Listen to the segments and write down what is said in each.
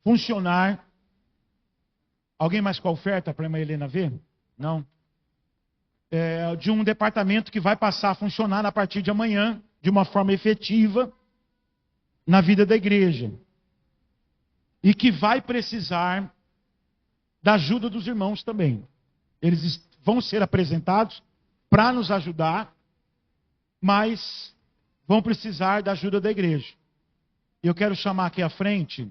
funcionar. Alguém mais com a oferta para a irmã Helena ver? Não. De um departamento que vai passar a funcionar a partir de amanhã, de uma forma efetiva, na vida da igreja. E que vai precisar da ajuda dos irmãos também. Eles vão ser apresentados para nos ajudar, mas vão precisar da ajuda da igreja. Eu quero chamar aqui à frente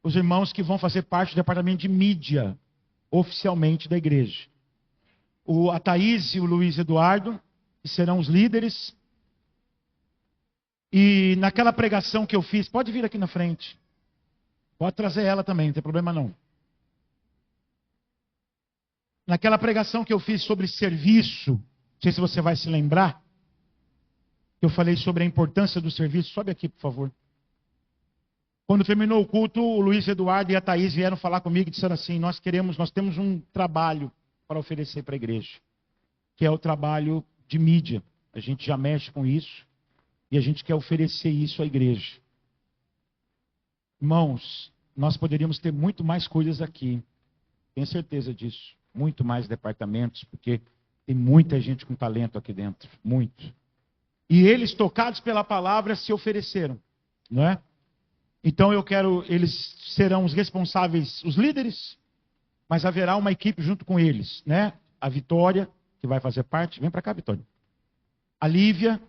os irmãos que vão fazer parte do departamento de mídia, oficialmente da igreja. A Thaís e o Luiz Eduardo, que serão os líderes. E naquela pregação que eu fiz, pode vir aqui na frente. Pode trazer ela também, não tem problema não. Naquela pregação que eu fiz sobre serviço, não sei se você vai se lembrar, eu falei sobre a importância do serviço. Sobe aqui, por favor. Quando terminou o culto, o Luiz Eduardo e a Thaís vieram falar comigo e disseram assim: nós temos um trabalho para oferecer para a igreja, que é o trabalho de mídia. A gente já mexe com isso e a gente quer oferecer isso à igreja. Irmãos, nós poderíamos ter muito mais coisas aqui, tenho certeza disso, muito mais departamentos, porque tem muita gente com talento aqui dentro, muito. E eles, tocados pela palavra, se ofereceram, não é? Então eles serão os responsáveis, os líderes, mas haverá uma equipe junto com eles, né? A Vitória, que vai fazer parte, vem para cá, Vitória. A Lívia,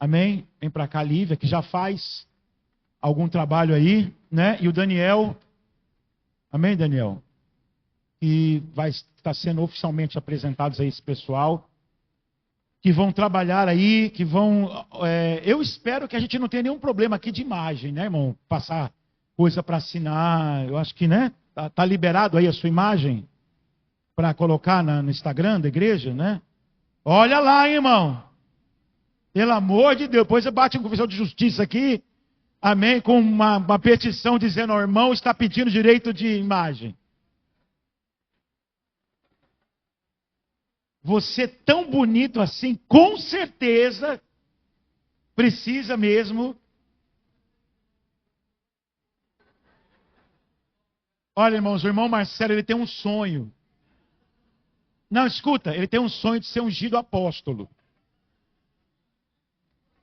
amém? Vem para cá, Lívia, que já faz algum trabalho aí, né? E o Daniel, amém, Daniel? Que vai estar sendo oficialmente apresentados a esse pessoal, que vão trabalhar aí, que vão... eu espero que a gente não tenha nenhum problema aqui de imagem, né, irmão? Passar coisa para assinar, eu acho que, né? Tá liberado aí a sua imagem para colocar no Instagram da igreja, né? Olha lá, hein, irmão. Pelo amor de Deus. Depois você bate um confissão de justiça aqui, amém, com uma petição dizendo: o irmão está pedindo direito de imagem. Você tão bonito assim, com certeza, precisa mesmo. Olha, irmãos, o irmão Marcelo, ele tem um sonho. Não, escuta, ele tem um sonho de ser ungido apóstolo.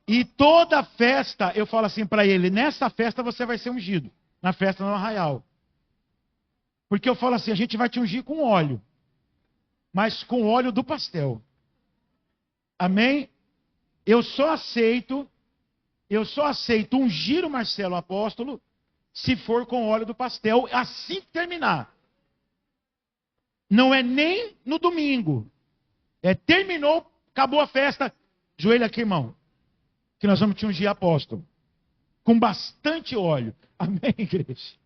E toda festa, eu falo assim para ele: nessa festa você vai ser ungido. Na festa no Arraial. Porque eu falo assim: a gente vai te ungir com óleo. Mas com óleo do pastel. Amém? Eu só aceito ungir o Marcelo apóstolo se for com óleo do pastel, assim que terminar. Não é nem no domingo. Terminou, acabou a festa. Joelho aqui, irmão. Que nós vamos te ungir apóstolo. Com bastante óleo. Amém, igreja?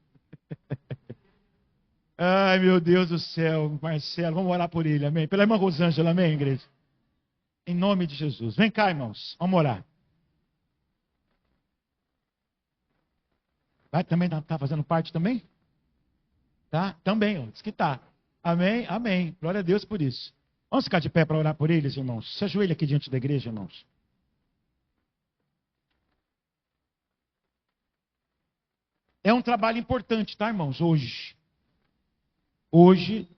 Ai, meu Deus do céu, Marcelo, vamos orar por ele, amém? Pela irmã Rosângela, amém, igreja? Em nome de Jesus. Vem cá, irmãos, vamos orar. Vai também, está fazendo parte também? Tá? Também, ó, diz que tá. Amém, amém. Glória a Deus por isso. Vamos ficar de pé para orar por eles, irmãos. Se ajoelha aqui diante da igreja, irmãos. É um trabalho importante, tá, irmãos? Hoje,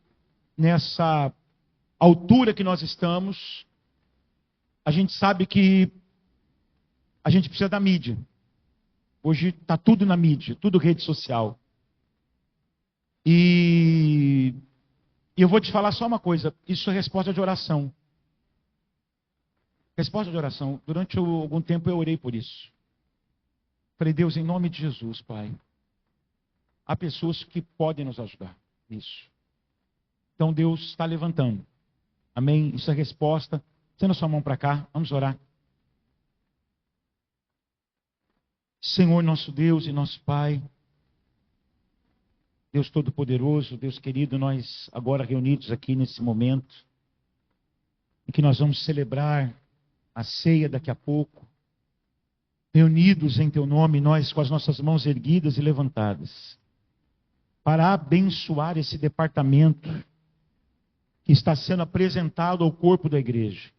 nessa altura que nós estamos, a gente sabe que a gente precisa da mídia. Hoje está tudo na mídia, tudo rede social. E eu vou te falar só uma coisa: isso é resposta de oração. Resposta de oração. Durante algum tempo eu orei por isso. Falei: Deus, em nome de Jesus, Pai, há pessoas que podem nos ajudar nisso. Então Deus está levantando. Amém? Isso é resposta. Sendo sua mão para cá, vamos orar. Senhor, nosso Deus e nosso Pai, Deus Todo-Poderoso, Deus querido, nós agora reunidos aqui nesse momento, em que nós vamos celebrar a ceia daqui a pouco, reunidos em Teu nome, nós com as nossas mãos erguidas e levantadas, para abençoar esse departamento que está sendo apresentado ao corpo da igreja.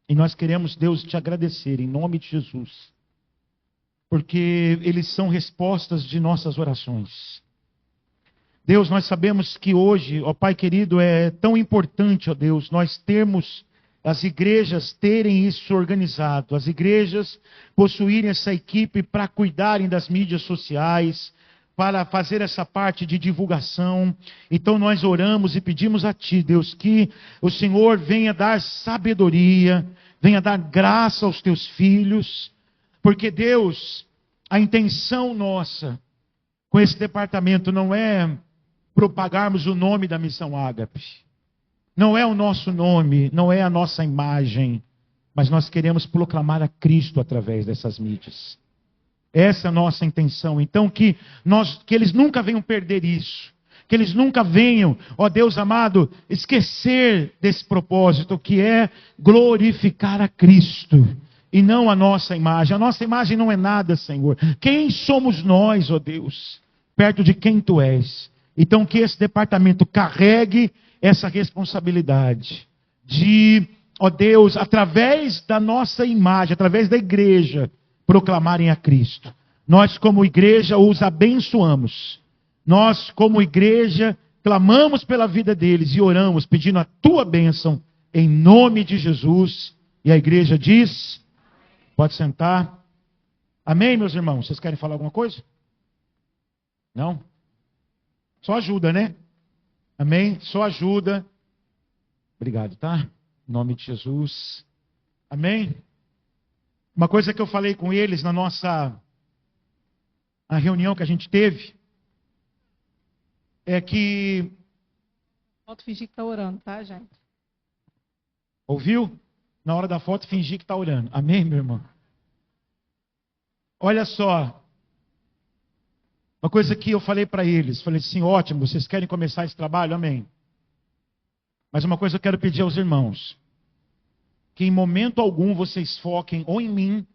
E nós queremos, Deus, te agradecer em nome de Jesus, porque eles são respostas de nossas orações. Deus, nós sabemos que hoje, ó Pai querido, é tão importante, ó Deus, nós termos as igrejas terem isso organizado, as igrejas possuírem essa equipe para cuidarem das mídias sociais, para fazer essa parte de divulgação. Então nós oramos e pedimos a Ti, Deus, que o Senhor venha dar sabedoria, venha dar graça aos Teus filhos, porque Deus, a intenção nossa com esse departamento não é propagarmos o nome da Missão Ágape. Não é o nosso nome, não é a nossa imagem, mas nós queremos proclamar a Cristo através dessas mídias. Essa é a nossa intenção. Então que eles nunca venham perder isso. Que eles nunca venham, ó Deus amado, esquecer desse propósito, que é glorificar a Cristo e não a nossa imagem. A nossa imagem não é nada, Senhor. Quem somos nós, ó Deus, perto de quem Tu és? Então que esse departamento carregue essa responsabilidade de, ó Deus, através da nossa imagem, através da igreja, proclamarem a Cristo. Nós como igreja os abençoamos. Nós como igreja clamamos pela vida deles e oramos pedindo a Tua bênção em nome de Jesus. E a igreja diz, pode sentar. Amém, meus irmãos? Vocês querem falar alguma coisa? Não? Só ajuda, né? Amém? Só ajuda. Obrigado, tá? Em nome de Jesus. Amém? Uma coisa que eu falei com eles na reunião que a gente teve, é que... Foto fingir que está orando, tá, gente? Ouviu? Na hora da foto, fingir que está orando. Amém, meu irmão? Olha só. Uma coisa que eu falei para eles, falei assim, ótimo, vocês querem começar esse trabalho? Amém. Mas uma coisa eu quero pedir aos irmãos, que em momento algum vocês foquem ou em mim,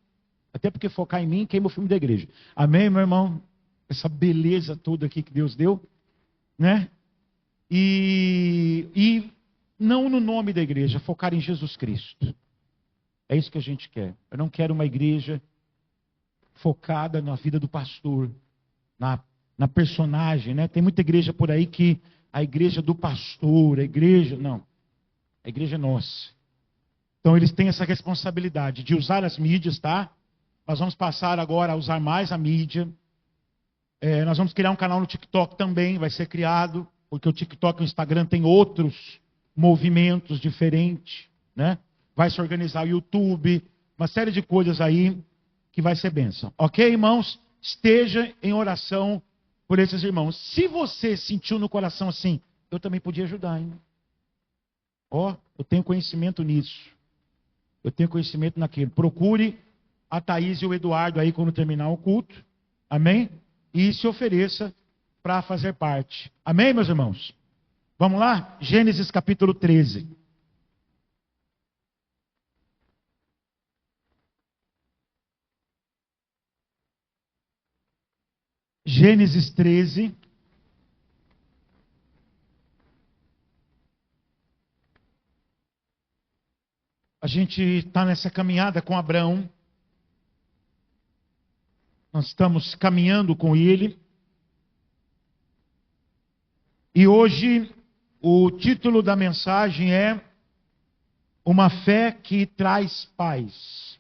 até porque focar em mim queima o filme da igreja. Amém, meu irmão? Essa beleza toda aqui que Deus deu, né? E não no nome da igreja, focar em Jesus Cristo. É isso que a gente quer. Eu não quero uma igreja focada na vida do pastor, na personagem, né? Tem muita igreja por aí que a igreja do pastor, não. A igreja é nossa. Então eles têm essa responsabilidade de usar as mídias, tá? Nós vamos passar agora a usar mais a mídia. Nós vamos criar um canal no TikTok também, vai ser criado, porque o TikTok e o Instagram tem outros movimentos diferentes, né? Vai se organizar o YouTube, uma série de coisas aí que vai ser bênção. Ok, irmãos? Esteja em oração por esses irmãos. Se você sentiu no coração assim, eu também podia ajudar, hein? Eu tenho conhecimento nisso. Eu tenho conhecimento naquilo. Procure a Thaís e o Eduardo aí quando terminar o culto. Amém? E se ofereça para fazer parte. Amém, meus irmãos? Vamos lá? Gênesis capítulo 13. Gênesis 13. A gente está nessa caminhada com Abraão. Nós estamos caminhando com ele. E hoje o título da mensagem é Uma Fé que Traz Paz.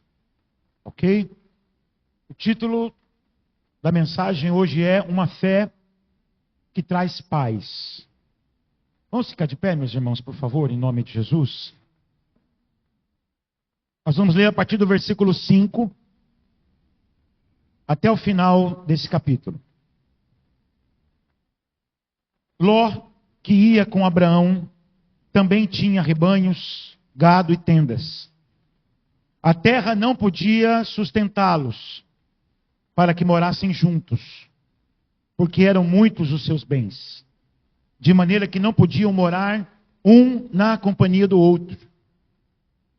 Ok? O título da mensagem hoje é Uma Fé que Traz Paz. Vamos ficar de pé, meus irmãos, por favor, em nome de Jesus. Nós vamos ler a partir do versículo 5 até o final desse capítulo. Ló, que ia com Abraão, também tinha rebanhos, gado e tendas. A terra não podia sustentá-los, para que morassem juntos, porque eram muitos os seus bens, de maneira que não podiam morar um na companhia do outro.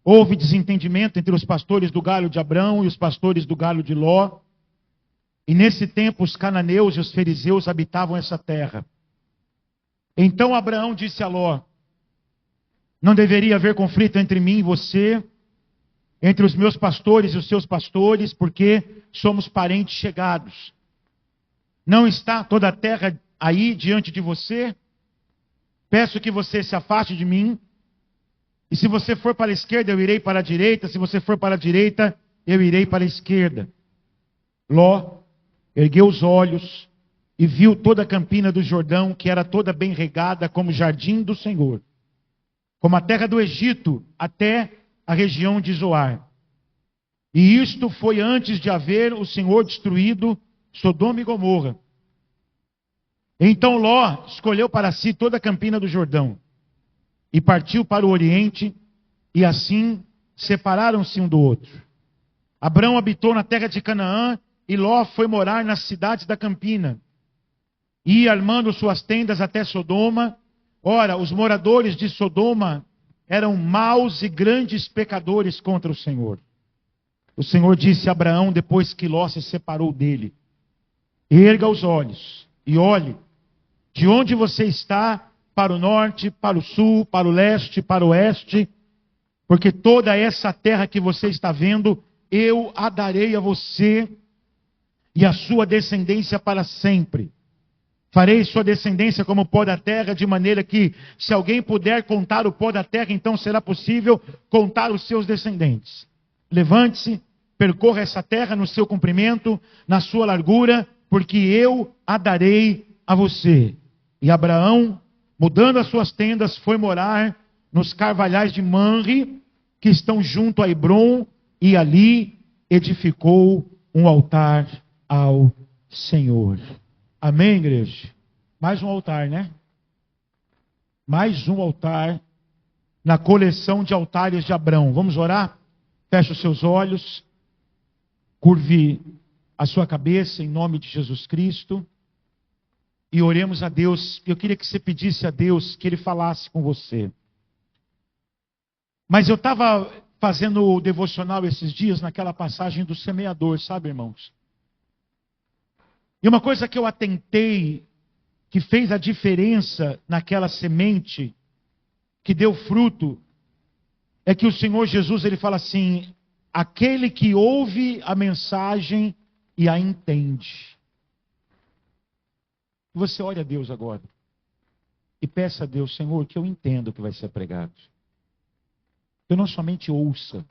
Houve desentendimento entre os pastores do gado de Abrão e os pastores do gado de Ló, e nesse tempo os cananeus e os fariseus habitavam essa terra. Então Abraão disse a Ló: não deveria haver conflito entre mim e você, entre os meus pastores e os seus pastores, porque somos parentes chegados. Não está toda a terra aí diante de você. Peço que você se afaste de mim. E se você for para a esquerda, eu irei para a direita. Se você for para a direita, eu irei para a esquerda. Ló ergueu os olhos e viu toda a campina do Jordão, que era toda bem regada, como o jardim do Senhor, como a terra do Egito, até a região de Zoar. E isto foi antes de haver o Senhor destruído Sodoma e Gomorra. Então Ló escolheu para si toda a campina do Jordão, e partiu para o oriente, e assim separaram-se um do outro. Abrão habitou na terra de Canaã, e Ló foi morar nas cidades da campina. Ia armando suas tendas até Sodoma. Ora, os moradores de Sodoma eram maus e grandes pecadores contra o Senhor. O Senhor disse a Abraão, depois que Ló se separou dele: erga os olhos e olhe de onde você está, para o norte, para o sul, para o leste, para o oeste, porque toda essa terra que você está vendo, eu a darei a você e a sua descendência para sempre. Farei sua descendência como o pó da terra, de maneira que, se alguém puder contar o pó da terra, então será possível contar os seus descendentes. Levante-se, percorra essa terra no seu comprimento, na sua largura, porque eu a darei a você. E Abraão, mudando as suas tendas, foi morar nos carvalhais de Manre, que estão junto a Hebrom, e ali edificou um altar ao Senhor. Amém, igreja? Mais um altar, né? Mais um altar na coleção de altares de Abrão. Vamos orar? Feche os seus olhos, curve a sua cabeça em nome de Jesus Cristo e oremos a Deus. Eu queria que você pedisse a Deus que Ele falasse com você. Mas eu estava fazendo o devocional esses dias naquela passagem do semeador, sabe, irmãos? E uma coisa que eu atentei, que fez a diferença naquela semente que deu fruto, é que o Senhor Jesus, Ele fala assim: aquele que ouve a mensagem e a entende. Você ore a Deus agora e peça a Deus: Senhor, que eu entenda o que vai ser pregado. Que eu não somente ouça,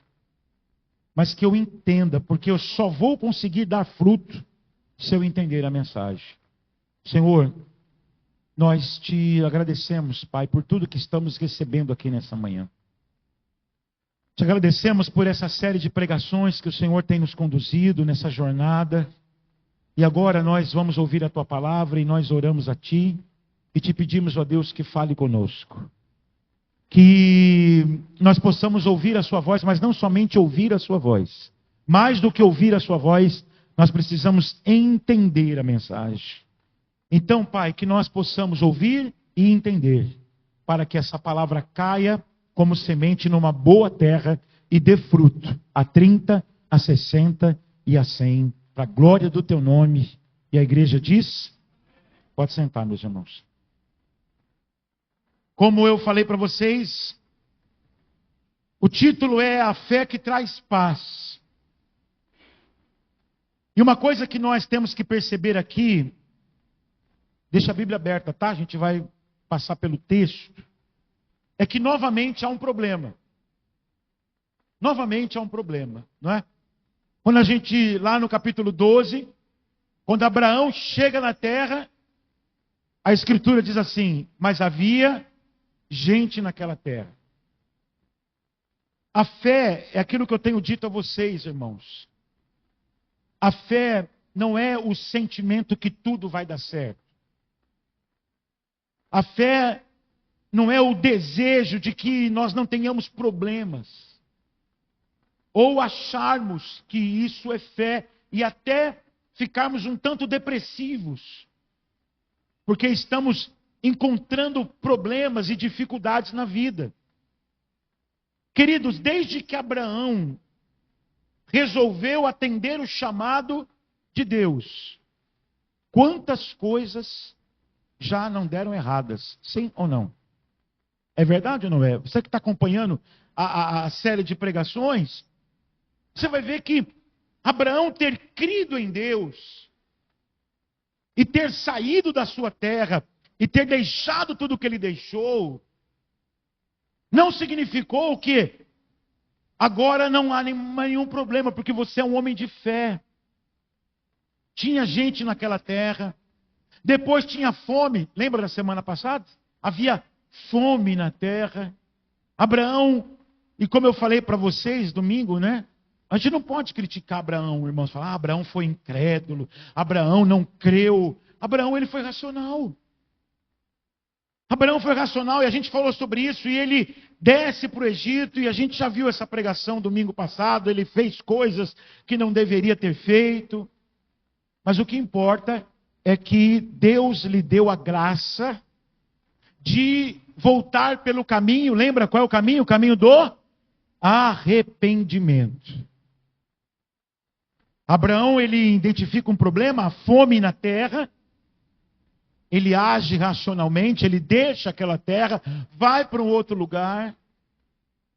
mas que eu entenda, porque eu só vou conseguir dar fruto se eu entender a mensagem. Senhor, nós te agradecemos, Pai, por tudo que estamos recebendo aqui nessa manhã. Te agradecemos por essa série de pregações que o Senhor tem nos conduzido nessa jornada. E agora nós vamos ouvir a Tua palavra e nós oramos a Ti e te pedimos, ó Deus, que fale conosco. Que nós possamos ouvir a Sua voz, mas não somente ouvir a Sua voz. Mais do que ouvir a Sua voz, nós precisamos entender a mensagem. Então, Pai, que nós possamos ouvir e entender, para que essa palavra caia como semente numa boa terra e dê fruto a 30, a 60 e a 100, para a glória do Teu nome. E a igreja diz: pode sentar, meus irmãos. Como eu falei para vocês, o título é A Fé que Traz Paz. E uma coisa que nós temos que perceber aqui, deixa a Bíblia aberta, tá? A gente vai passar pelo texto. É que novamente há um problema. Novamente há um problema, não é? Quando a gente, lá no capítulo 12, quando Abraão chega na terra, a Escritura diz assim: mas havia gente naquela terra. A fé é aquilo que eu tenho dito a vocês, irmãos. A fé não é o sentimento que tudo vai dar certo. A fé não é o desejo de que nós não tenhamos problemas. Ou acharmos que isso é fé e até ficarmos um tanto depressivos. Porque estamos encontrando problemas e dificuldades na vida. Queridos, desde que Abraão resolveu atender o chamado de Deus, quantas coisas já não deram erradas, sim ou não? É verdade ou não é? Você que está acompanhando a série de pregações, você vai ver que Abraão ter crido em Deus e ter saído da sua terra, e ter deixado tudo o que ele deixou, não significou que agora não há nenhum problema, porque você é um homem de fé. Tinha gente naquela terra, depois tinha fome, lembra da semana passada? Havia fome na terra. Abraão, e como eu falei para vocês domingo, né? A gente não pode criticar Abraão, irmãos, falar, Abraão foi incrédulo, Abraão não creu. Abraão, ele foi racional. Abraão foi racional e a gente falou sobre isso, e ele desce para o Egito, e a gente já viu essa pregação domingo passado, ele fez coisas que não deveria ter feito, mas o que importa é que Deus lhe deu a graça de voltar pelo caminho. Lembra qual é o caminho? O caminho do arrependimento. Abraão, ele identifica um problema, a fome na terra. Ele age racionalmente, ele deixa aquela terra, vai para um outro lugar.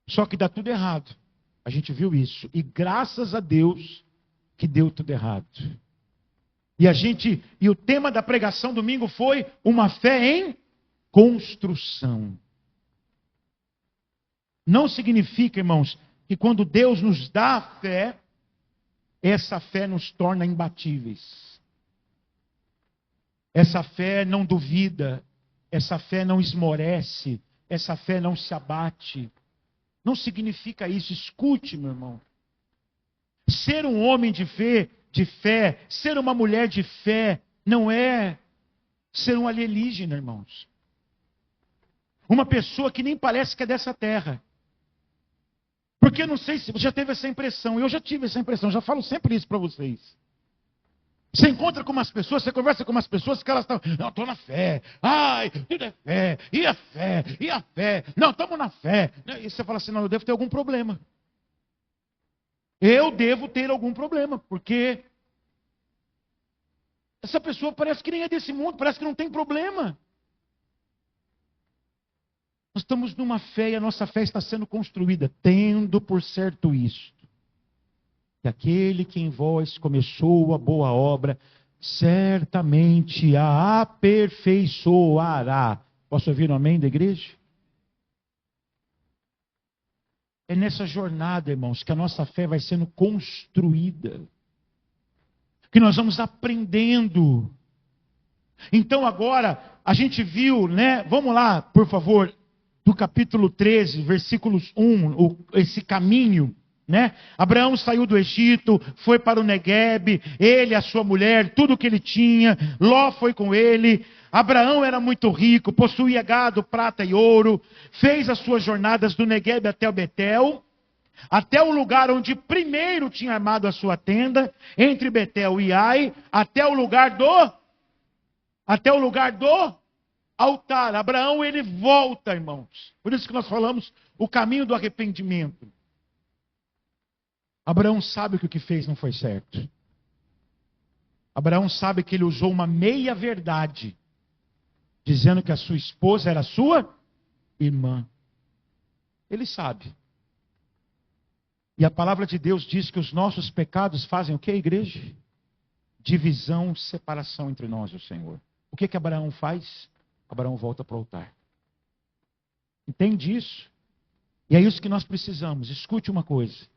Só que dá tudo errado. A gente viu isso. E graças a Deus que deu tudo errado. E o tema da pregação domingo foi uma fé em construção. Não significa, irmãos, que quando Deus nos dá a fé, essa fé nos torna imbatíveis. Essa fé não duvida, essa fé não esmorece, essa fé não se abate. Não significa isso. Escute, meu irmão. Ser um homem de fé, ser uma mulher de fé, não é ser um alienígena, irmãos. Uma pessoa que nem parece que é dessa terra. Porque eu não sei se você já teve essa impressão, eu já tive essa impressão, já falo sempre isso para vocês. Você encontra com umas pessoas, você conversa com umas pessoas que elas estão, não, estou na fé, ai, tudo é fé, e a fé, e a fé, não, estamos na fé. E você fala assim, não, eu devo ter algum problema. Eu devo ter algum problema, porque essa pessoa parece que nem é desse mundo, parece que não tem problema. Nós estamos numa fé e a nossa fé está sendo construída, tendo por certo isto, que aquele que em vós começou a boa obra, certamente a aperfeiçoará. Posso ouvir um amém da igreja? É nessa jornada, irmãos, que a nossa fé vai sendo construída, que nós vamos aprendendo. Então agora, a gente viu, né? Vamos lá, por favor, do capítulo 13, versículos 1, esse caminho, né? Abraão saiu do Egito, foi para o Neguebe, ele, a sua mulher, tudo que ele tinha, Ló foi com ele. Abraão era muito rico, possuía gado, prata e ouro, fez as suas jornadas do Neguebe até o Betel, até o lugar onde primeiro tinha armado a sua tenda, entre Betel e Ai, até o lugar do altar. Abraão, ele volta, irmãos. Por isso que nós falamos o caminho do arrependimento. Abraão sabe que o que fez não foi certo. Abraão sabe que ele usou uma meia-verdade, dizendo que a sua esposa era sua irmã. Ele sabe. E a palavra de Deus diz que os nossos pecados fazem o que, igreja? Divisão, separação entre nós e o Senhor. O que Abraão faz? Abraão volta para o altar. Entende isso? E é isso que nós precisamos. Escute uma coisa.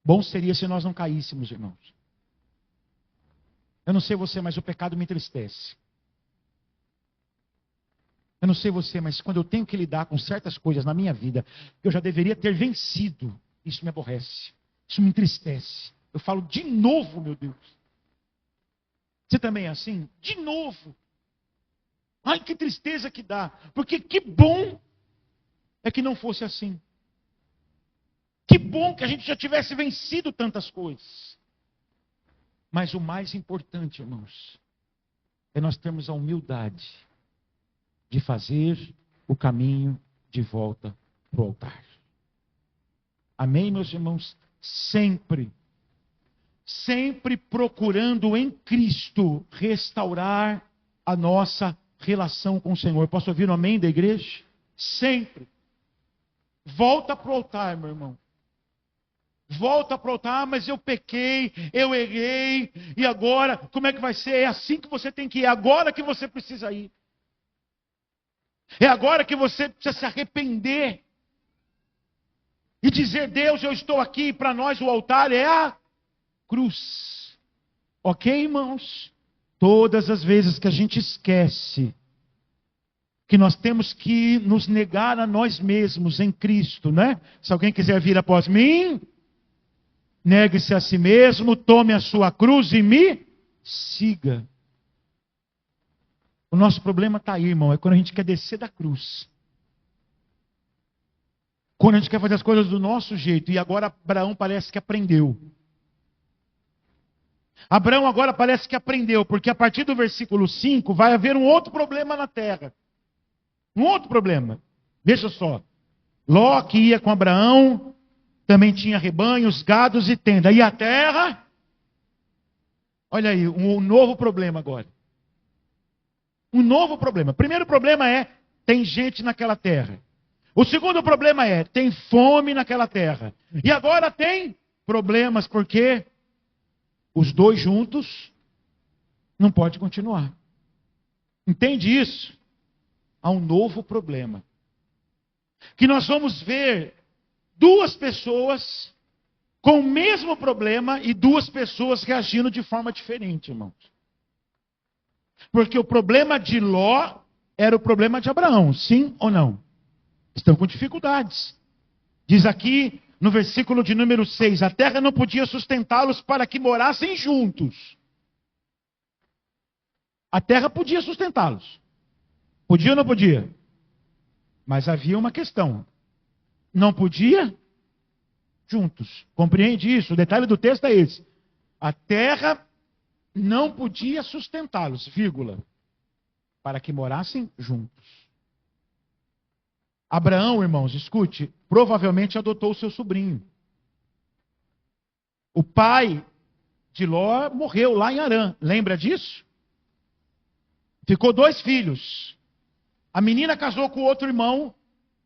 Bom seria se nós não caíssemos, irmãos. Eu não sei você, mas o pecado me entristece. Eu não sei você, mas quando eu tenho que lidar com certas coisas na minha vida, que eu já deveria ter vencido, isso me aborrece. Isso me entristece. Eu falo, de novo, meu Deus. Você também é assim? De novo. Ai, que tristeza que dá. Porque que bom é que não fosse assim. Que bom que a gente já tivesse vencido tantas coisas. Mas o mais importante, irmãos, é nós termos a humildade de fazer o caminho de volta para o altar. Amém, meus irmãos? Sempre procurando em Cristo restaurar a nossa relação com o Senhor. Posso ouvir um amém da igreja? Sempre. Volta para o altar, meu irmão. volta para o altar, mas eu pequei, eu errei, e agora, como é que vai ser? É assim que você tem que ir, é agora que você precisa ir. É agora que você precisa se arrepender. E dizer, Deus, eu estou aqui, para nós o altar é a cruz. Ok, irmãos? Todas as vezes que a gente esquece que nós temos que nos negar a nós mesmos em Cristo, né? Se alguém quiser vir após mim, negue-se a si mesmo, tome a sua cruz e me siga. O nosso problema está aí, irmão, é quando a gente quer descer da cruz. Quando a gente quer fazer as coisas do nosso jeito, e agora Abraão parece que aprendeu. Abraão agora parece que aprendeu, porque a partir do versículo 5 vai haver um outro problema na terra. Um outro problema. Veja só. Ló, que ia com Abraão, também tinha rebanhos, gados e tenda. E a terra? Olha aí, um novo problema agora. Um novo problema. Primeiro problema é, tem gente naquela terra. O segundo problema é, tem fome naquela terra. E agora tem problemas, porque os dois juntos não pode continuar. Entende isso? Há um novo problema. Que nós vamos ver duas pessoas com o mesmo problema e duas pessoas reagindo de forma diferente, irmãos. Porque o problema de Ló era o problema de Abraão, sim ou não? Estão com dificuldades. Diz aqui no versículo de número 6, a terra não podia sustentá-los para que morassem juntos. A terra podia sustentá-los. Podia ou não podia? Mas havia uma questão. Não podia juntos. Compreende isso? O detalhe do texto é esse. A terra não podia sustentá-los, vírgula, para que morassem juntos. Abraão, irmãos, escute, provavelmente adotou o seu sobrinho. O pai de Ló morreu lá em Harã. Lembra disso? Ficou 2 filhos. A menina casou com o outro irmão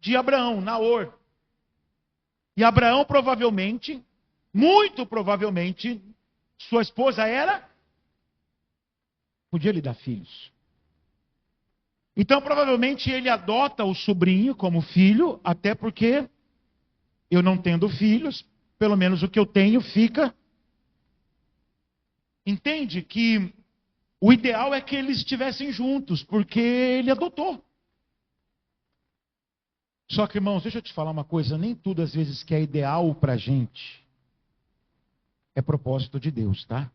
de Abraão, Naor. E Abraão provavelmente, muito provavelmente, sua esposa podia lhe dar filhos. Então provavelmente ele adota o sobrinho como filho, até porque eu não tendo filhos, pelo menos o que eu tenho fica. Entende que o ideal é que eles estivessem juntos, porque ele adotou. Só que, irmãos, deixa eu te falar uma coisa, nem tudo às vezes que é ideal para a gente é propósito de Deus, tá?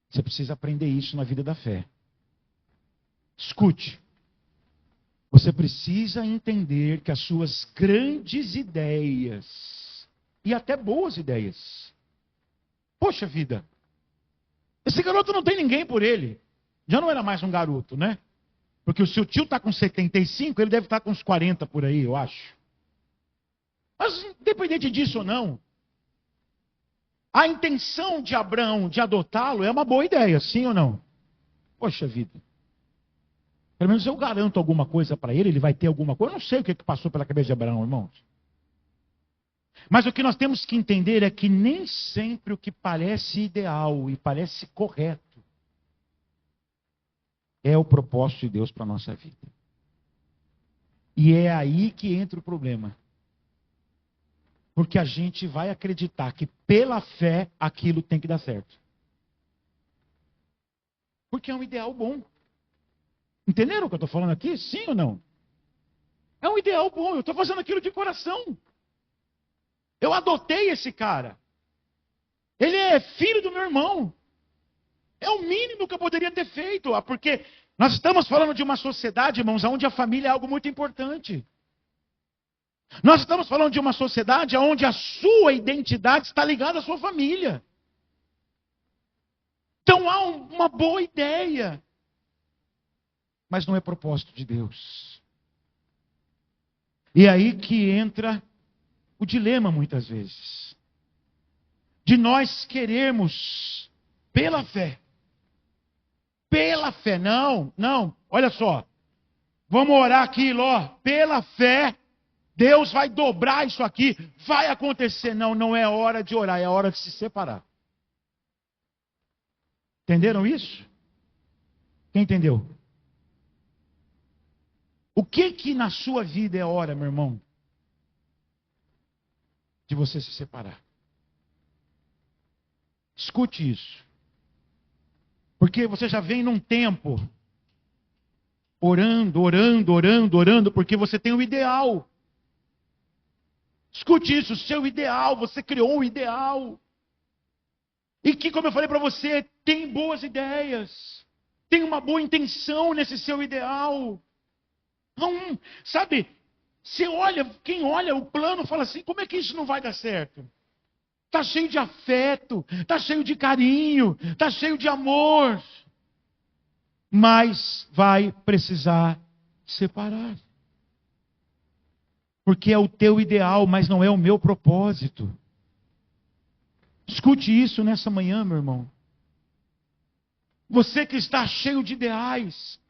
Você precisa aprender isso na vida da fé. Escute, você precisa entender que as suas grandes ideias, e até boas ideias, poxa vida, esse garoto não tem ninguém por ele, já não era mais um garoto, né? Porque o seu tio está com 75, ele deve estar com uns 40 por aí, eu acho. Mas independente disso ou não, a intenção de Abraão de adotá-lo é uma boa ideia, sim ou não? Poxa vida. Pelo menos eu garanto alguma coisa para ele, ele vai ter alguma coisa. Eu não sei o que passou pela cabeça de Abraão, irmãos. Mas o que nós temos que entender é que nem sempre o que parece ideal e parece correto é o propósito de Deus para a nossa vida. E é aí que entra o problema. Porque a gente vai acreditar que pela fé aquilo tem que dar certo. Porque é um ideal bom. Entenderam o que eu estou falando aqui? Sim ou não? É um ideal bom, eu estou fazendo aquilo de coração. Eu adotei esse cara. Ele é filho do meu irmão. É o mínimo que eu poderia ter feito. Porque nós estamos falando de uma sociedade, irmãos, onde a família é algo muito importante. Nós estamos falando de uma sociedade onde a sua identidade está ligada à sua família. Então há uma boa ideia. Mas não é propósito de Deus. E é aí que entra o dilema muitas vezes. De nós querermos, pela fé. Pela fé, não, olha só. Vamos orar aqui, Ló. Pela fé, Deus vai dobrar isso aqui, vai acontecer. Não, não é hora de orar, é hora de se separar. Entenderam isso? Quem entendeu? O que na sua vida é hora, meu irmão, de você se separar? Escute isso. Porque você já vem num tempo orando, porque você tem um ideal. Escute isso, o seu ideal, você criou um ideal. E que, como eu falei para você, tem boas ideias. Tem uma boa intenção nesse seu ideal. Não, sabe, você olha, quem olha o plano fala assim, como é que isso não vai dar certo? Está cheio de afeto, está cheio de carinho, está cheio de amor. Mas vai precisar separar. Porque é o teu ideal, mas não é o meu propósito. Escute isso nessa manhã, meu irmão. Você que está cheio de ideais.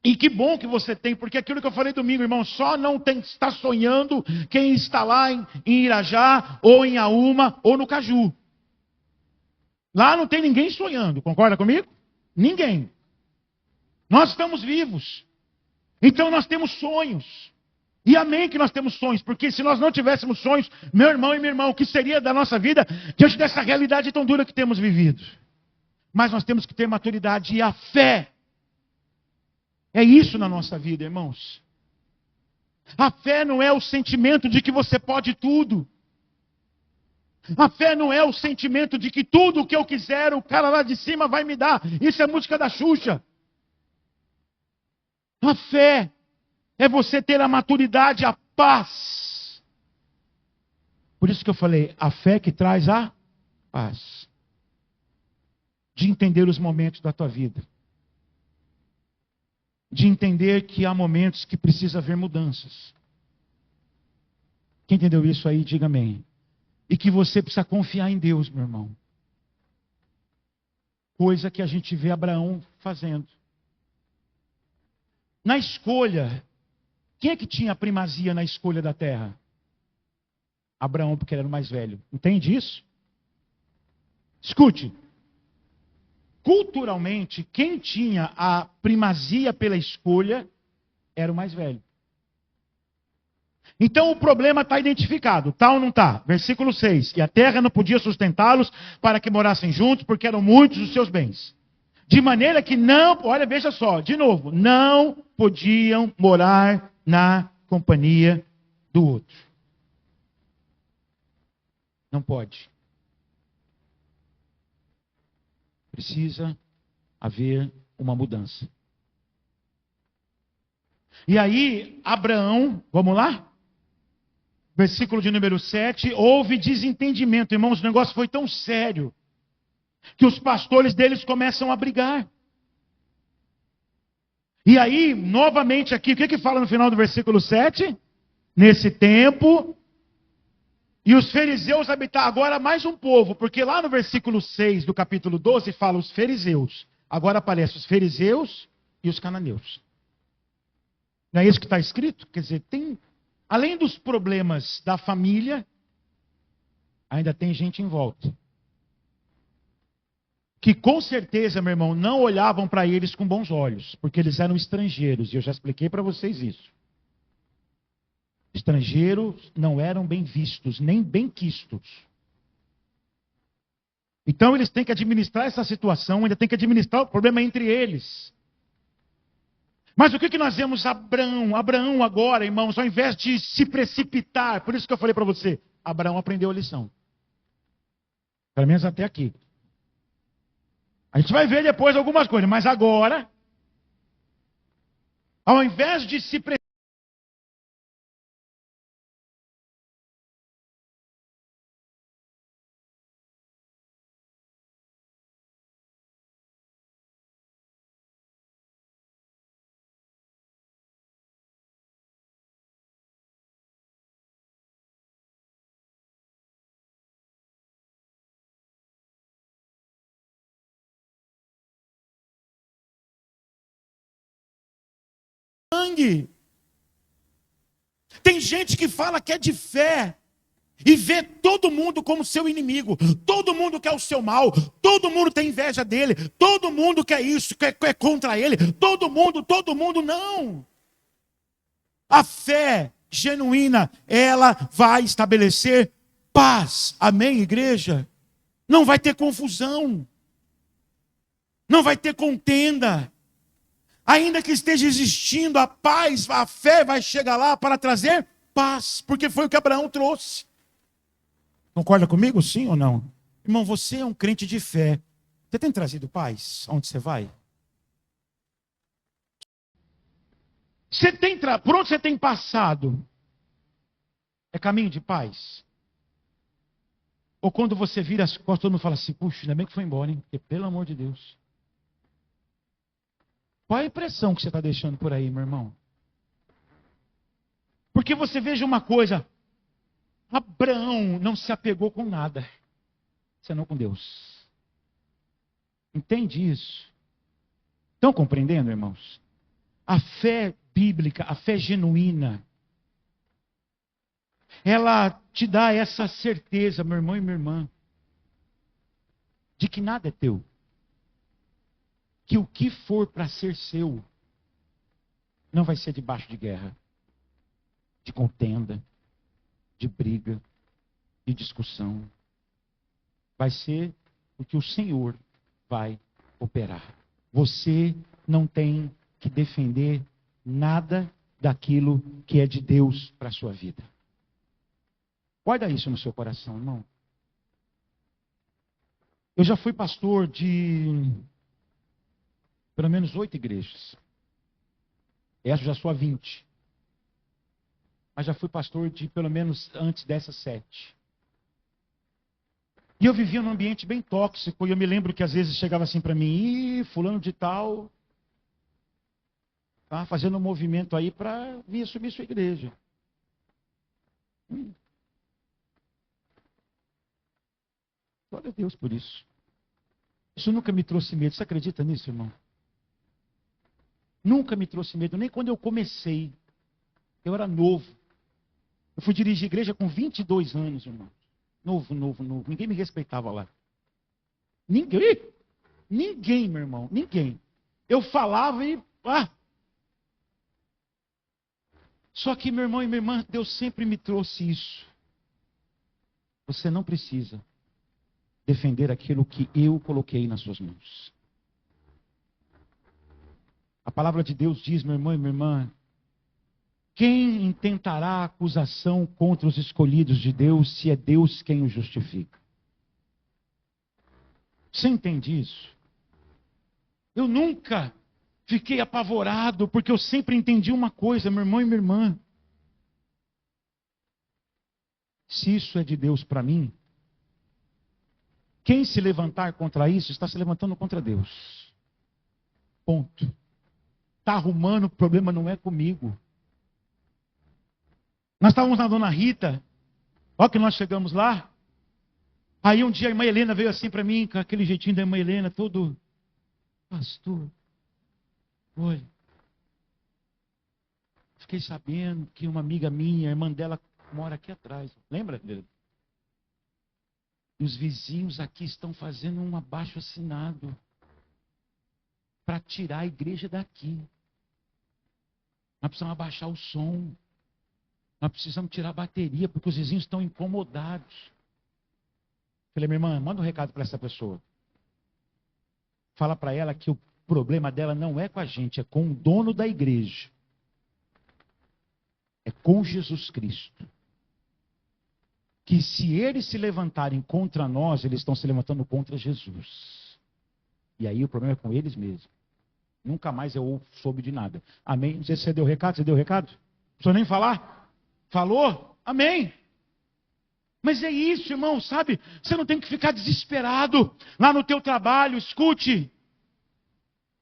E que bom que você tem, porque aquilo que eu falei domingo, irmão, só não está sonhando quem está lá em Irajá, ou em Aúma, ou no Caju. Lá não tem ninguém sonhando, concorda comigo? Ninguém. Nós estamos vivos. Então nós temos sonhos. E amém que nós temos sonhos, porque se nós não tivéssemos sonhos, meu irmão e minha irmã, o que seria da nossa vida diante dessa realidade tão dura que temos vivido? Mas nós temos que ter maturidade e a fé. É isso na nossa vida, irmãos. A fé não é o sentimento de que você pode tudo. A fé não é o sentimento de que tudo o que eu quiser, o cara lá de cima vai me dar. Isso é música da Xuxa. A fé é você ter a maturidade, a paz. Por isso que eu falei, a fé que traz a paz. De entender os momentos da tua vida. De entender que há momentos que precisa haver mudanças. Quem entendeu isso aí, diga amém. E que você precisa confiar em Deus, meu irmão. Coisa que a gente vê Abraão fazendo. Na escolha, quem é que tinha a primazia na escolha da terra? Abraão, porque ele era o mais velho. Entende isso? Escute. Culturalmente, quem tinha a primazia pela escolha era o mais velho. Então o problema está identificado, tá ou não está? Versículo 6. E a terra não podia sustentá-los para que morassem juntos, porque eram muitos os seus bens. De maneira que não, olha, veja só, de novo, não podiam morar na companhia do outro. Não pode. Precisa haver uma mudança. E aí, Abraão, vamos lá? Versículo de número 7, houve desentendimento. Irmãos, o negócio foi tão sério, que os pastores deles começam a brigar. E aí, novamente aqui, o que fala no final do versículo 7? Nesse tempo, e os fariseus habitavam, agora mais um povo, porque lá no versículo 6 do capítulo 12 fala os fariseus. Agora aparece os fariseus e os cananeus. Não é isso que está escrito? Quer dizer, tem, além dos problemas da família, ainda tem gente em volta. Que com certeza, meu irmão, não olhavam para eles com bons olhos, porque eles eram estrangeiros, e eu já expliquei para vocês isso. Estrangeiros não eram bem vistos, nem bem quistos. Então eles têm que administrar essa situação, ainda têm que administrar o problema entre eles. Mas o que nós vemos Abraão agora, irmãos, ao invés de se precipitar, por isso que eu falei para você, Abraão aprendeu a lição. Pelo menos até aqui. A gente vai ver depois algumas coisas, mas agora, ao invés de se precipitar, sangue. Tem gente que fala que é de fé e vê todo mundo como seu inimigo. Todo mundo quer o seu mal. Todo mundo tem inveja dele. Todo mundo quer isso, quer contra ele. Todo mundo não. A fé genuína, ela vai estabelecer paz. Amém, igreja? Não vai ter confusão. Não vai ter contenda. Ainda que esteja existindo a paz, a fé vai chegar lá para trazer paz, porque foi o que Abraão trouxe. Concorda comigo, sim ou não? Irmão, você é um crente de fé. Você tem trazido paz aonde você vai? Por onde você tem passado? É caminho de paz? Ou quando você vira as costas, todo mundo fala assim, puxa, ainda bem que foi embora, hein? Porque pelo amor de Deus. Qual a impressão que você está deixando por aí, meu irmão? Porque você veja uma coisa, Abraão não se apegou com nada, senão com Deus. Entende isso? Estão compreendendo, irmãos? A fé bíblica, a fé genuína, ela te dá essa certeza, meu irmão e minha irmã, de que nada é teu. Que o que for para ser seu, não vai ser debaixo de guerra, de contenda, de briga, de discussão. Vai ser o que o Senhor vai operar. Você não tem que defender nada daquilo que é de Deus para a sua vida. Guarda isso no seu coração, irmão. Eu já fui pastor de pelo menos 8 igrejas. Essa já sou há 20. Mas já fui pastor de pelo menos antes dessas 7. E eu vivia num ambiente bem tóxico. E eu me lembro que às vezes chegava assim para mim, fulano de tal, tá fazendo um movimento aí para vir assumir sua igreja. Glória a Deus por isso. Isso nunca me trouxe medo. Você acredita nisso, irmão? Nunca me trouxe medo, nem quando eu comecei. Eu era novo. Eu fui dirigir igreja com 22 anos, irmão. Novo. Ninguém me respeitava lá. Ninguém, meu irmão. Ninguém. Eu falava e... Só que, meu irmão e minha irmã, Deus sempre me trouxe isso. Você não precisa defender aquilo que eu coloquei nas suas mãos. A palavra de Deus diz, meu irmão e minha irmã, quem intentará acusação contra os escolhidos de Deus, se é Deus quem o justifica? Você entende isso? Eu nunca fiquei apavorado, porque eu sempre entendi uma coisa, meu irmão e minha irmã. Se isso é de Deus para mim, quem se levantar contra isso, está se levantando contra Deus. Ponto. Está arrumando, o problema não é comigo. Nós estávamos na Dona Rita, olha que nós chegamos lá. Aí um dia a irmã Helena veio assim para mim, com aquele jeitinho da irmã Helena, todo, pastor, olha, fiquei sabendo que uma amiga minha, a irmã dela, mora aqui atrás. Lembra? E os vizinhos aqui estão fazendo um abaixo-assinado para tirar a igreja daqui. Nós precisamos abaixar o som. Nós precisamos tirar a bateria, porque os vizinhos estão incomodados. Falei, minha irmã, manda um recado para essa pessoa. Fala para ela que o problema dela não é com a gente, é com o dono da igreja. É com Jesus Cristo. Que se eles se levantarem contra nós, eles estão se levantando contra Jesus. E aí o problema é com eles mesmos. Nunca mais eu soube de nada. Amém? Não sei se você deu recado. Você deu recado? Não precisa nem falar? Falou? Amém. Mas é isso, irmão, sabe? Você não tem que ficar desesperado lá no teu trabalho. Escute.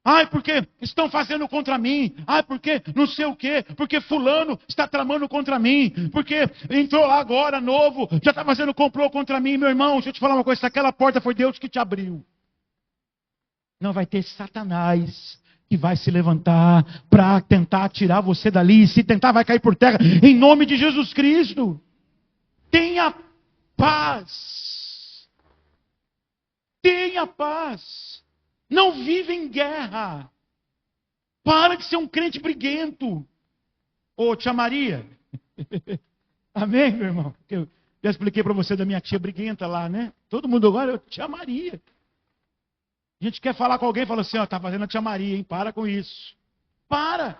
Ai, porque estão fazendo contra mim. Ai, porque não sei o quê. Porque fulano está tramando contra mim. Porque entrou lá agora, novo, já está fazendo complô contra mim. Meu irmão, deixa eu te falar uma coisa. Se aquela porta foi Deus que te abriu. Não vai ter Satanás que vai se levantar para tentar tirar você dali. E se tentar, vai cair por terra. Em nome de Jesus Cristo. Tenha paz. Tenha paz. Não vive em guerra. Para de ser um crente briguento. Ô, tia Maria. Amém, meu irmão? Eu já expliquei para você da minha tia briguenta lá, né? Todo mundo agora, tia Maria. A gente quer falar com alguém e fala assim, ó, tá fazendo a tia Maria, hein? Para com isso. Para.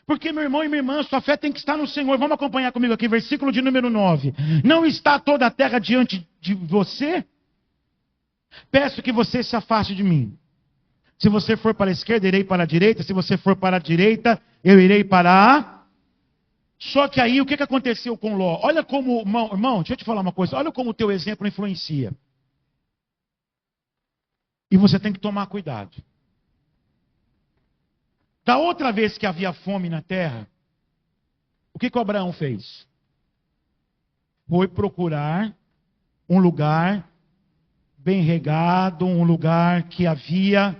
Porque, meu irmão e minha irmã, sua fé tem que estar no Senhor. Vamos acompanhar comigo aqui, versículo de número 9. Não está toda a terra diante de você? Peço que você se afaste de mim. Se você for para a esquerda, irei para a direita. Se você for para a direita, eu irei para a... Só que aí, o que aconteceu com Ló? Olha como, irmão, deixa eu te falar uma coisa. Olha como o teu exemplo influencia. E você tem que tomar cuidado. Da outra vez que havia fome na terra, o que o Abraão fez? Foi procurar um lugar bem regado, um lugar que havia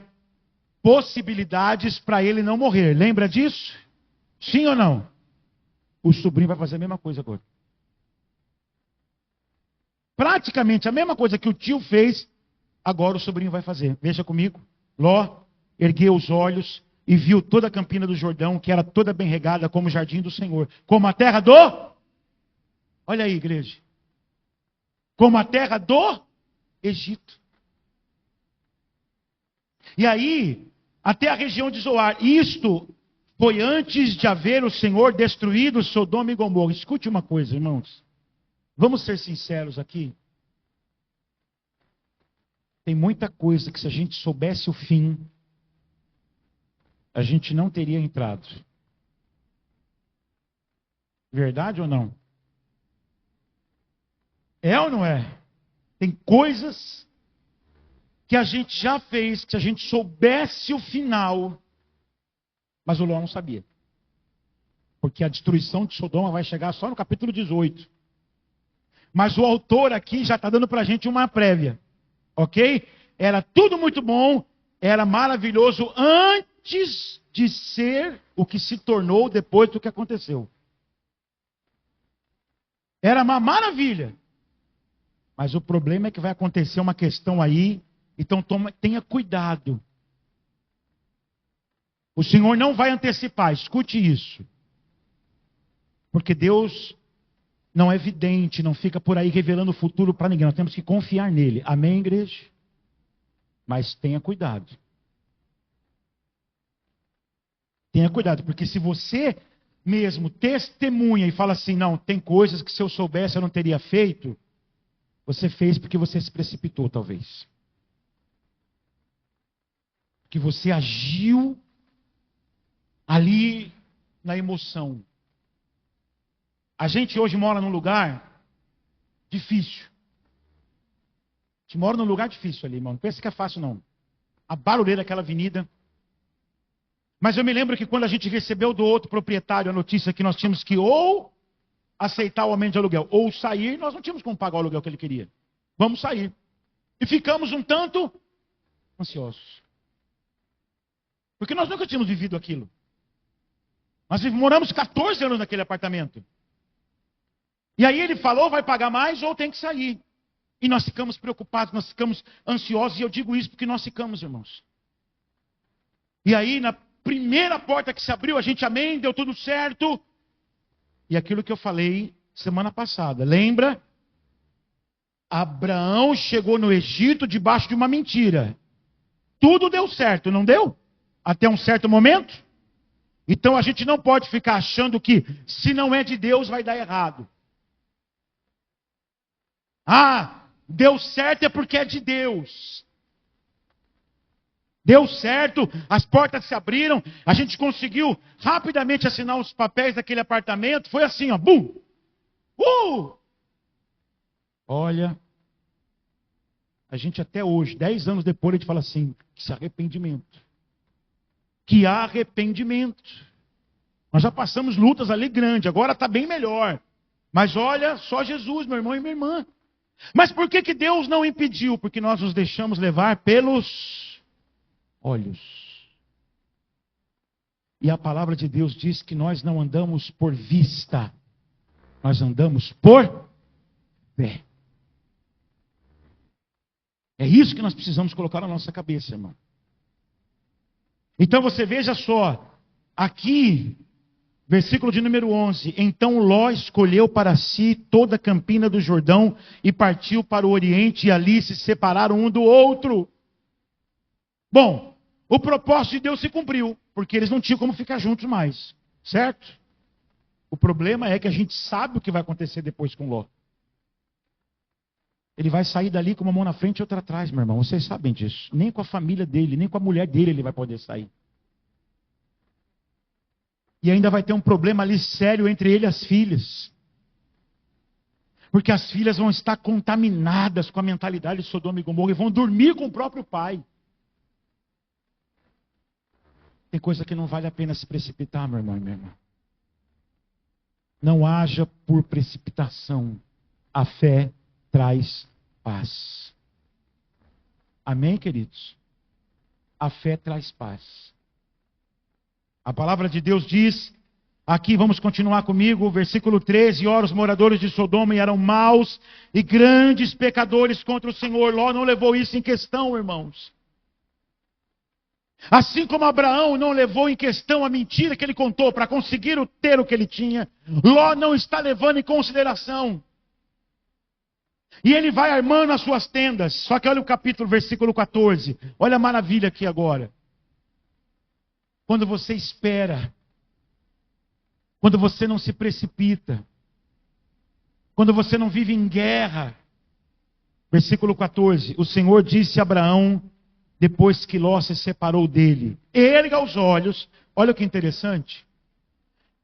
possibilidades para ele não morrer. Lembra disso? Sim ou não? O sobrinho vai fazer a mesma coisa agora. Praticamente a mesma coisa que o tio fez, agora o sobrinho vai fazer. Veja comigo. Ló ergueu os olhos e viu toda a campina do Jordão, que era toda bem regada, como o jardim do Senhor. Como a terra do... Olha aí, igreja. Como a terra do Egito. E aí, até a região de Zoar. Isto foi antes de haver o Senhor destruído Sodoma e Gomorra. Escute uma coisa, irmãos. Vamos ser sinceros aqui. Tem muita coisa que, se a gente soubesse o fim, a gente não teria entrado. Verdade ou não? É ou não é? Tem coisas que a gente já fez, que se a gente soubesse o final, mas o Ló não sabia. Porque a destruição de Sodoma vai chegar só no capítulo 18. Mas o autor aqui já está dando para a gente uma prévia. Ok? Era tudo muito bom, era maravilhoso antes de ser o que se tornou depois do que aconteceu. Era uma maravilha. Mas o problema é que vai acontecer uma questão aí, então tenha cuidado. O Senhor não vai antecipar, escute isso. Porque Deus não é vidente, não fica por aí revelando o futuro para ninguém. Nós temos que confiar nele. Amém, igreja? Mas tenha cuidado. Tenha cuidado, porque se você mesmo testemunha e fala assim, não, tem coisas que se eu soubesse eu não teria feito, você fez porque você se precipitou, talvez. Que você agiu ali na emoção. A gente hoje mora num lugar difícil. A gente mora num lugar difícil ali, irmão. Não pensa que é fácil, não. A barulheira daquela avenida. Mas eu me lembro que quando a gente recebeu do outro proprietário a notícia que nós tínhamos que ou aceitar o aumento de aluguel, ou sair, nós não tínhamos como pagar o aluguel que ele queria. Vamos sair. E ficamos um tanto ansiosos. Porque nós nunca tínhamos vivido aquilo. Nós moramos 14 anos naquele apartamento. E aí ele falou, vai pagar mais ou tem que sair. E nós ficamos preocupados, nós ficamos ansiosos. E eu digo isso porque nós ficamos, irmãos. E aí na primeira porta que se abriu, a gente, amém, deu tudo certo. E aquilo que eu falei semana passada, lembra? Abraão chegou no Egito debaixo de uma mentira. Tudo deu certo, não deu? Até um certo momento. Então a gente não pode ficar achando que se não é de Deus vai dar errado. Ah, deu certo é porque é de Deus. Deu certo, as portas se abriram, a gente conseguiu rapidamente assinar os papéis daquele apartamento. Foi assim, ó, bum! Olha, a gente até hoje, 10 anos depois, a gente fala assim, que arrependimento. Que arrependimento. Nós já passamos lutas ali grandes, agora está bem melhor. Mas olha, só Jesus, meu irmão e minha irmã. Mas por que Deus não impediu? Porque nós nos deixamos levar pelos olhos. E a palavra de Deus diz que nós não andamos por vista, nós andamos por fé. É isso que nós precisamos colocar na nossa cabeça, irmão. Então você veja só, aqui, versículo de número 11. Então Ló escolheu para si toda a campina do Jordão e partiu para o oriente, e ali se separaram um do outro. Bom, o propósito de Deus se cumpriu, porque eles não tinham como ficar juntos mais, certo? O problema é que a gente sabe o que vai acontecer depois com Ló. Ele vai sair dali com uma mão na frente e outra atrás, meu irmão. Vocês sabem disso. Nem com a família dele, nem com a mulher dele ele vai poder sair. E ainda vai ter um problema ali sério entre ele e as filhas. Porque as filhas vão estar contaminadas com a mentalidade de Sodoma e Gomorra e vão dormir com o próprio pai. Tem coisa que não vale a pena se precipitar, meu irmão e minha irmã. Não haja por precipitação. A fé traz paz. Amém, queridos? A fé traz paz. A palavra de Deus diz, aqui vamos continuar comigo, versículo 13, ora os moradores de Sodoma eram maus e grandes pecadores contra o Senhor. Ló não levou isso em questão, irmãos. Assim como Abraão não levou em questão a mentira que ele contou para conseguir ter o que ele tinha, Ló não está levando em consideração. E ele vai armando as suas tendas. Só que olha o capítulo, versículo 14. Olha a maravilha aqui agora. Quando você espera, quando você não se precipita, quando você não vive em guerra. Versículo 14. O Senhor disse a Abraão, depois que Ló se separou dele: erga os olhos. Olha que interessante.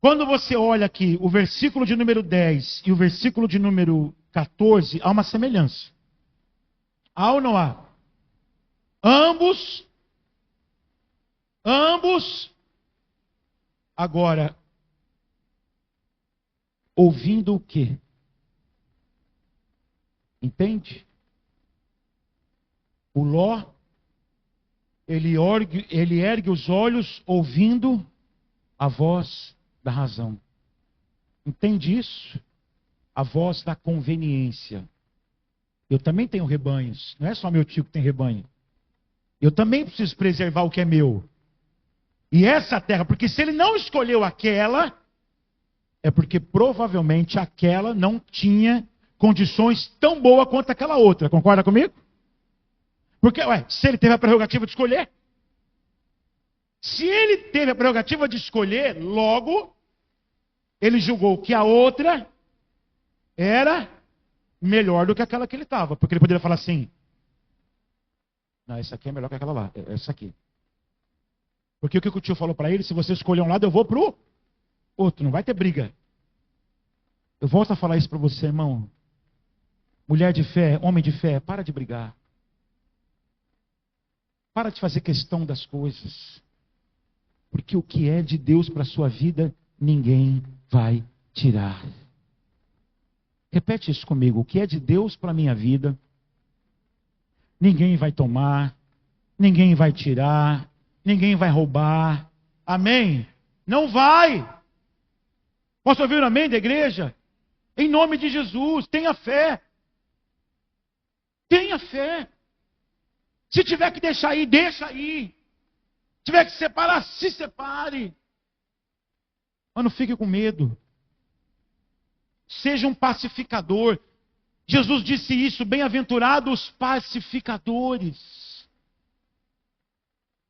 Quando você olha aqui o versículo de número 10 e o versículo de número 14, há uma semelhança. Há ou não há? Ambos. Agora, ouvindo o quê? Entende? O Ló, ele ergue os olhos ouvindo a voz da razão. Entende isso? A voz da conveniência. Eu também tenho rebanhos. Não é só meu tio que tem rebanho. Eu também preciso preservar o que é meu. E essa terra, porque se ele não escolheu aquela, é porque provavelmente aquela não tinha condições tão boas quanto aquela outra. Concorda comigo? Porque, se ele teve a prerrogativa de escolher. Se ele teve a prerrogativa de escolher, logo, ele julgou que a outra era melhor do que aquela que ele estava. Porque ele poderia falar assim: não, essa aqui é melhor que aquela lá. Essa aqui. Porque o que o tio falou para ele? Se você escolher um lado, eu vou pro outro. Não vai ter briga. Eu volto a falar isso para você, irmão. Mulher de fé, homem de fé, para de brigar. Para de fazer questão das coisas. Porque o que é de Deus para a sua vida, ninguém vai tirar. Repete isso comigo. O que é de Deus para a minha vida, ninguém vai tomar, ninguém vai tirar, ninguém vai roubar. Amém? Não vai. Posso ouvir um amém da igreja? Em nome de Jesus, tenha fé. Tenha fé. Se tiver que deixar ir, deixa aí. Se tiver que separar, se separe. Mas não fique com medo. Seja um pacificador. Jesus disse isso: bem-aventurados os pacificadores.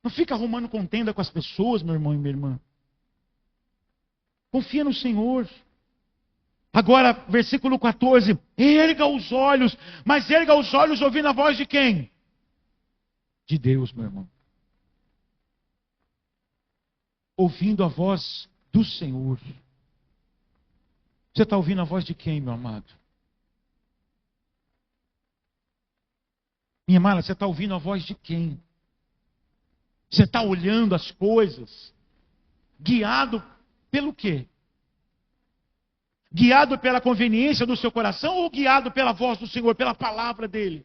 Não fica arrumando contenda com as pessoas, meu irmão e minha irmã. Confia no Senhor. Agora, versículo 14. Erga os olhos. Mas erga os olhos ouvindo a voz de quem? De Deus, meu irmão. Ouvindo a voz do Senhor. Você está ouvindo a voz de quem, meu amado? Minha amada, você está ouvindo a voz de quem? Você está olhando as coisas, guiado pelo quê? Guiado pela conveniência do seu coração ou guiado pela voz do Senhor, pela palavra dele?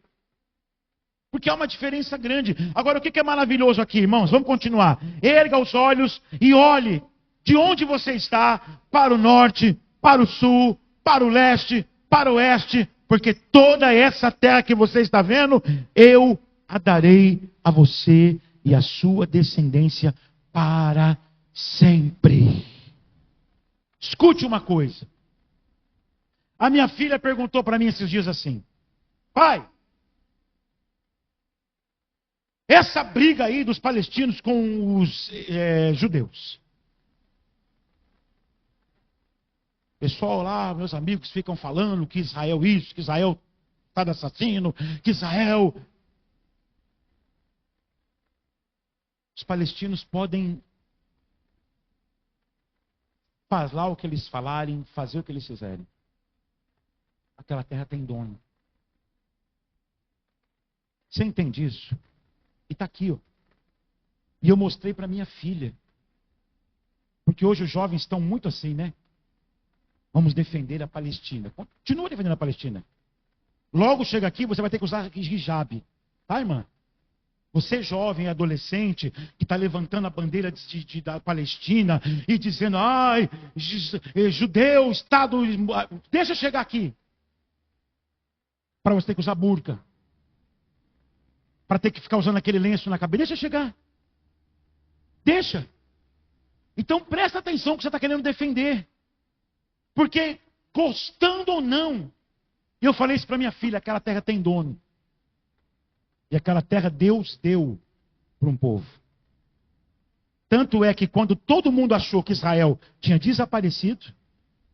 Porque há uma diferença grande. Agora, o que é maravilhoso aqui, irmãos? Vamos continuar. Erga os olhos e olhe de onde você está, para o norte, para o sul, para o leste, para o oeste, porque toda essa terra que você está vendo, eu a darei a você e a sua descendência para sempre. Escute uma coisa. A minha filha perguntou para mim esses dias assim: pai, essa briga aí dos palestinos com os judeus. Pessoal lá, meus amigos, ficam falando que Israel isso, que Israel está de assassino, que Israel... Os palestinos podem falar o que eles falarem, fazer o que eles fizerem. Aquela terra tem dono. Você entende isso? E está aqui, ó. E eu mostrei para minha filha. Porque hoje os jovens estão muito assim, né? Vamos defender a Palestina. Continua defendendo a Palestina. Logo chega aqui, você vai ter que usar hijab. Tá, irmã? Você jovem, adolescente, que está levantando a bandeira da Palestina e dizendo, ai, judeu, Estado... Deixa eu chegar aqui. Para você ter que usar burca. Para ter que ficar usando aquele lenço na cabeça. Deixa eu chegar. Deixa. Então presta atenção no que você está querendo defender. Porque, gostando ou não, eu falei isso para minha filha, aquela terra tem dono. E aquela terra Deus deu para um povo. Tanto é que quando todo mundo achou que Israel tinha desaparecido,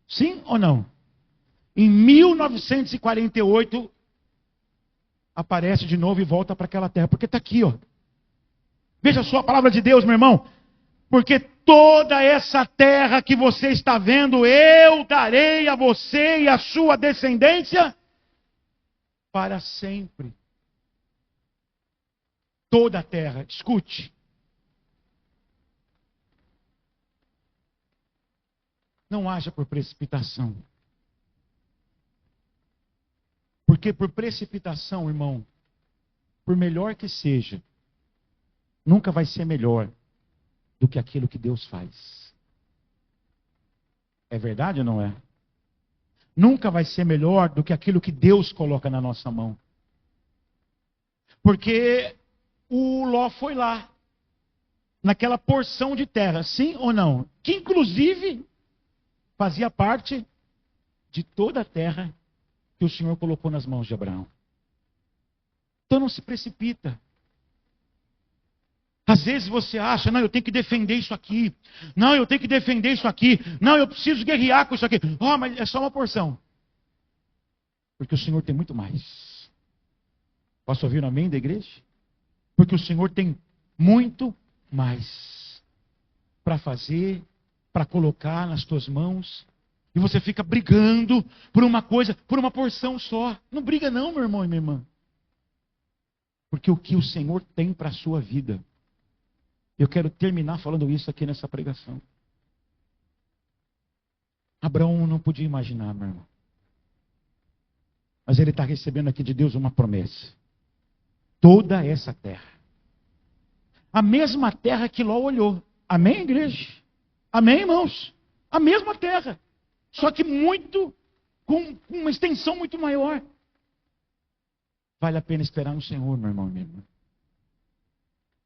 sim ou não? Em 1948, aparece de novo e volta para aquela terra. Porque está aqui, ó. Veja só a palavra de Deus, meu irmão. Porque toda essa terra que você está vendo, eu darei a você e a sua descendência para sempre. Toda a terra, escute. Não haja por precipitação. Porque por precipitação, irmão, por melhor que seja, nunca vai ser melhor do que aquilo que Deus faz. É verdade ou não é? Nunca vai ser melhor do que aquilo que Deus coloca na nossa mão. Porque o Ló foi lá, naquela porção de terra, sim ou não? Que inclusive fazia parte de toda a terra que o Senhor colocou nas mãos de Abraão. Então não se precipita. Às vezes você acha, não, eu tenho que defender isso aqui. Não, eu tenho que defender isso aqui. Não, eu preciso guerrear com isso aqui. Oh, mas é só uma porção. Porque o Senhor tem muito mais. Posso ouvir um amém da igreja? Porque o Senhor tem muito mais para fazer, para colocar nas tuas mãos. E você fica brigando por uma coisa, por uma porção só. Não briga não, meu irmão e minha irmã. Porque o que o Senhor tem para a sua vida. Eu quero terminar falando isso aqui nessa pregação. Abraão não podia imaginar, meu irmão. Mas ele está recebendo aqui de Deus uma promessa. Toda essa terra. A mesma terra que Ló olhou. Amém, igreja? Amém, irmãos? A mesma terra. Só que com uma extensão muito maior. Vale a pena esperar no Senhor, meu irmão e minha irmã.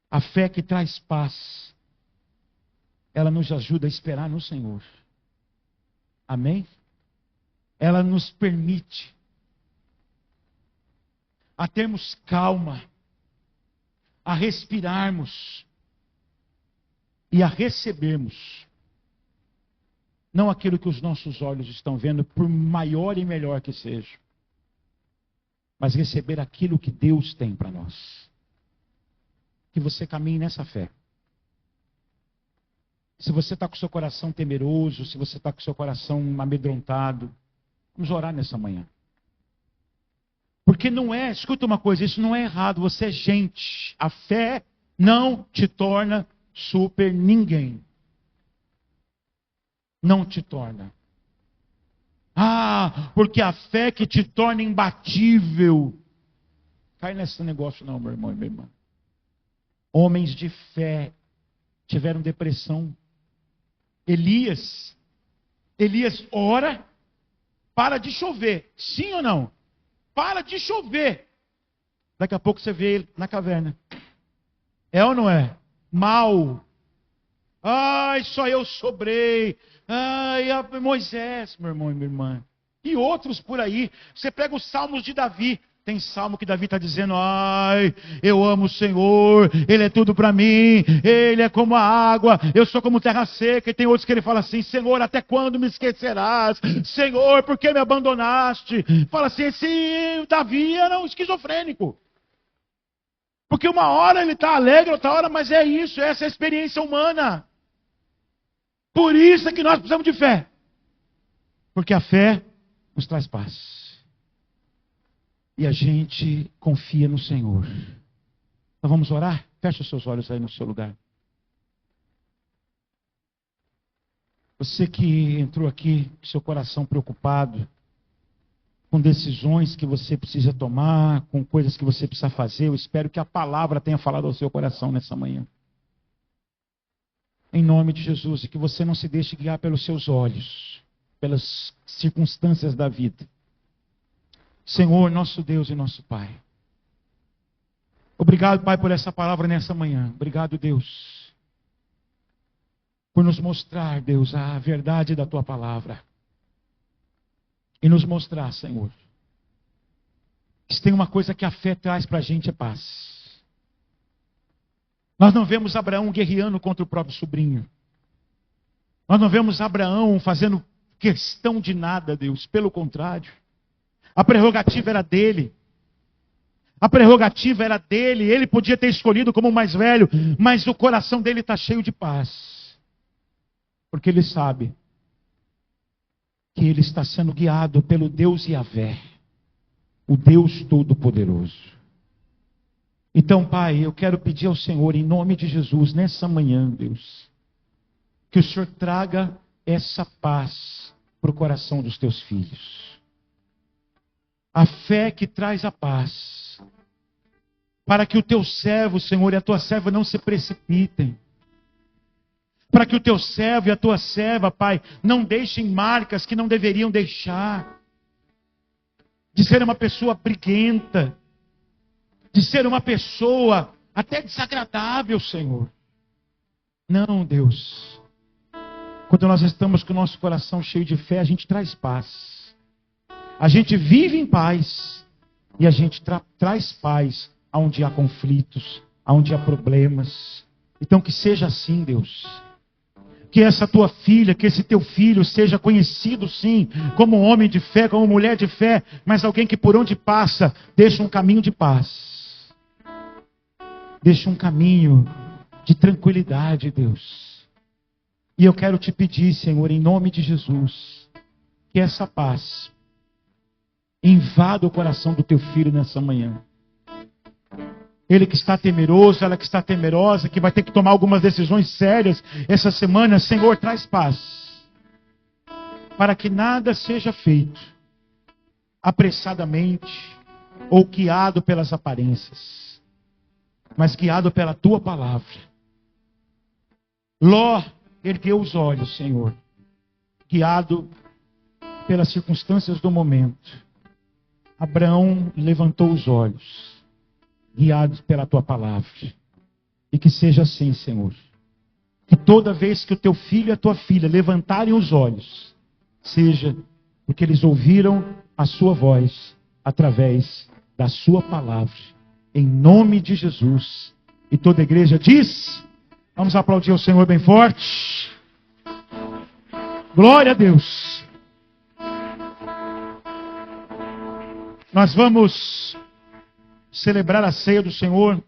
A fé que traz paz, ela nos ajuda a esperar no Senhor. Amém? Ela nos permite a termos calma, a respirarmos e a recebermos não aquilo que os nossos olhos estão vendo, por maior e melhor que seja, mas receber aquilo que Deus tem para nós. Que você caminhe nessa fé. Se você está com o seu coração temeroso, se você está com o seu coração amedrontado, vamos orar nessa manhã. Porque não é, escuta uma coisa, isso não é errado, você é gente. A fé não te torna super ninguém. Não te torna. Ah, porque a fé que te torna imbatível. cai nesse negócio não, meu irmão e minha irmã. Homens de fé tiveram depressão. Elias ora, para de chover. Sim ou não? Para de chover. Daqui a pouco você vê ele na caverna. É ou não é? Mal. Ai, só eu sobrei. Ai, Moisés, meu irmão e minha irmã. E outros por aí. Você pega os salmos de Davi. Tem salmo que Davi está dizendo: ai, eu amo o Senhor, Ele é tudo para mim, Ele é como a água, eu sou como terra seca. E tem outros que ele fala assim: Senhor, até quando me esquecerás? Senhor, por que me abandonaste? Fala assim, esse Davi era um esquizofrênico. Porque uma hora ele está alegre, outra hora, mas é isso, essa é a experiência humana. Por isso é que nós precisamos de fé. Porque a fé nos traz paz. E a gente confia no Senhor. Então vamos orar? Feche os seus olhos aí no seu lugar. Você que entrou aqui, com seu coração preocupado, com decisões que você precisa tomar, com coisas que você precisa fazer, eu espero que a palavra tenha falado ao seu coração nessa manhã. Em nome de Jesus, e que você não se deixe guiar pelos seus olhos, pelas circunstâncias da vida. Senhor, nosso Deus e nosso Pai. Obrigado, Pai, por essa palavra nessa manhã. Obrigado, Deus, por nos mostrar, Deus, a verdade da Tua palavra. E nos mostrar, Senhor, que se tem uma coisa que a fé traz para a gente é paz. Nós não vemos Abraão guerreando contra o próprio sobrinho. Nós não vemos Abraão fazendo questão de nada, Deus. Pelo contrário. A prerrogativa era dele. A prerrogativa era dele. Ele podia ter escolhido como o mais velho, mas o coração dele está cheio de paz. Porque ele sabe que ele está sendo guiado pelo Deus Yahvé, o Deus Todo-Poderoso. Então, Pai, eu quero pedir ao Senhor, em nome de Jesus, nessa manhã, Deus, que o Senhor traga essa paz para o coração dos teus filhos. A fé que traz a paz. Para que o teu servo, Senhor, e a tua serva não se precipitem. Para que o teu servo e a tua serva, Pai, não deixem marcas que não deveriam deixar. De ser uma pessoa briguenta. De ser uma pessoa até desagradável, Senhor. Não, Deus. Quando nós estamos com o nosso coração cheio de fé, a gente traz paz. A gente vive em paz e a gente traz paz onde há conflitos, onde há problemas. Então que seja assim, Deus. Que essa tua filha, que esse teu filho seja conhecido sim, como homem de fé, como mulher de fé, mas alguém que por onde passa, deixa um caminho de paz. Deixa um caminho de tranquilidade, Deus. E eu quero te pedir, Senhor, em nome de Jesus, que essa paz invada o coração do teu filho nessa manhã. Ele que está temeroso, ela que está temerosa, que vai ter que tomar algumas decisões sérias essa semana, Senhor, traz paz. Para que nada seja feito apressadamente ou guiado pelas aparências, mas guiado pela tua palavra. Ló ergueu os olhos, Senhor, guiado pelas circunstâncias do momento. Abraão levantou os olhos, guiados pela tua palavra. E que seja assim, Senhor. Que toda vez que o teu filho e a tua filha levantarem os olhos, seja porque eles ouviram a sua voz através da sua palavra. Em nome de Jesus. E toda a igreja diz: vamos aplaudir o Senhor bem forte. Glória a Deus. Nós vamos celebrar a ceia do Senhor